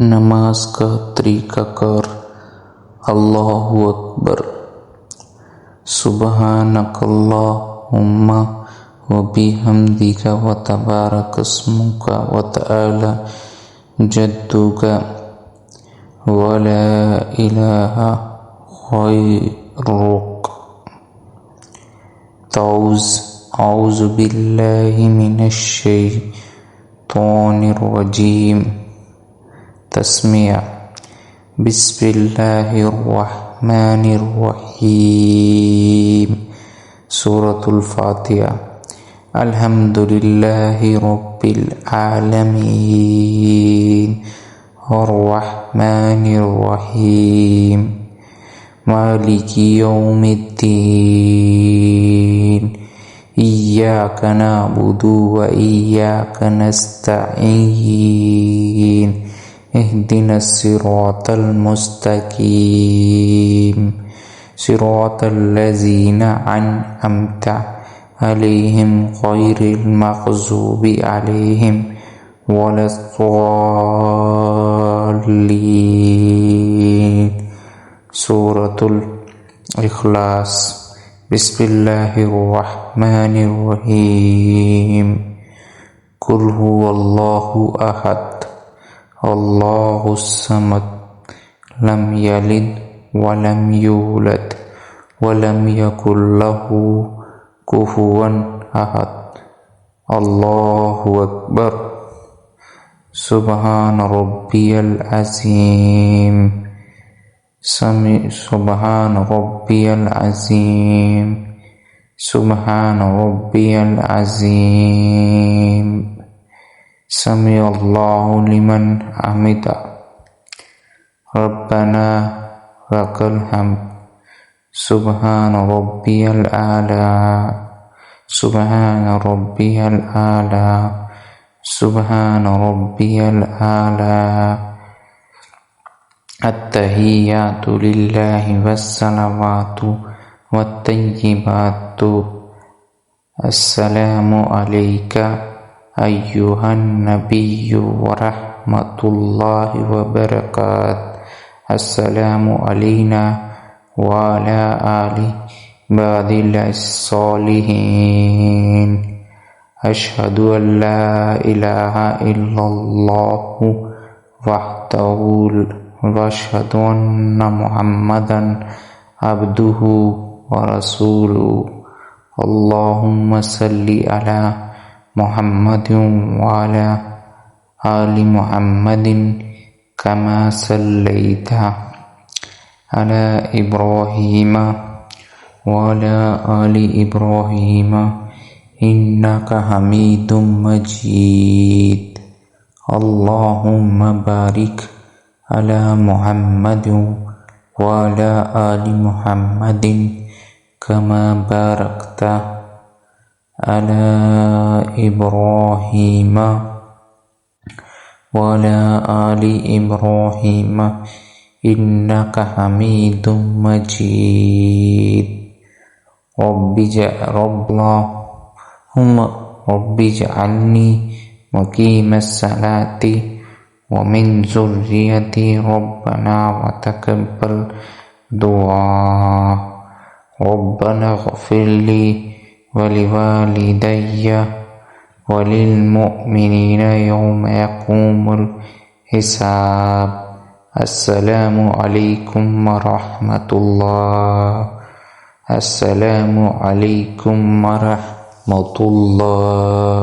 नमाज का तरीक़ाकार अल्लाहु अकबर। सुब्हानकल्लाहुम्मा व बिहम्दिका व तबारक अस्मुका व तआला जद्दुका व ला इलाहा ग़ैरुक। औज़ु बिल्लाहि मिनश शैतानिर रजीम। तस्मिया बिस्मिल्लाहिर्रहमानिर्रहीम। सूरतुल फातिहा। अल्हम्दुलिल्लाहि रब्बिल आलमीन अर्रहमानिर्रहीम मालिकि यौमिद्दीन। इय्याका नअबुदु व इय्याका नस्तईन। इहदिनस सिरातल मुस्तकीम सिरातल लज़ीना अन्अमता अलैहिम ग़ैरिल मग़ज़ूबि अलैहिम वलद्दाल्लीन। सूरतुल इख़लास। बिस्मिल्लाहिर्रहमानिर्रहीम। कुल हुवल्लाहु अहद अल्लाहुस समद लम यलिद वलम यूलद वलम यकुल लहू कुफुवन अहद। अल्लाहु अकबर। सुब्हान रब्बियल अज़ीम। सुब्हान रब्बियल अज़ीम। सुब्हान रब्बियल अज़ीम। समिअल्लाहु लिमन हमिदा। रब्बना वलकल हम्द। सुब्हान रब्बियल आला। सुब्हान रब्बियल आला। सुब्हान रब्बियल आला। अत्तहियातु लिल्लाहि वस्सलावातु वत्तय्यिबातु। अस्सलामु अलैका अय्युहन नबिय्यु व रहमतुल्लाहि व बरकातुहू। अस्सलामु अलैना व अला आलि इबादिल्लाहिस सालिहीन। अशहदु अन ला इलाहा इल्लल्लाहु वहदहु व अशहदु अन्ना मुहम्मदन अब्दुहु व रसूलुहु। अल्लाहुम्मा सल्लि अला मुहम्मदिन व अला आलि मुहम्मदिन कमा सल्लैता अला इब्राहीम व अला आलि इब्राहीम इन्नका हमीदुम मजीद। अल्लाहुम्मा बारिक अला मुहम्मदिन व अला आलि मुहम्मदिन कमा बारकता अला इब्राहीम व अला आलि इब्राहीम इन्नका हमीदुम मजीद। रब्बिजअल्नी मुक़ीमस सलाति व मिन ज़ुर्रिय्यति रब्बना व तक़ब्बल दुआ। रब्बना इग़फ़िरली व लिवालिदैया व लिलमुअ्मिनीना यौमा यक़ूमुल हिसाब। अस्सलामु अलैकुम व रहमतुल्लाह। अस्सलामु अलैकुम व रहमतुल्लाह।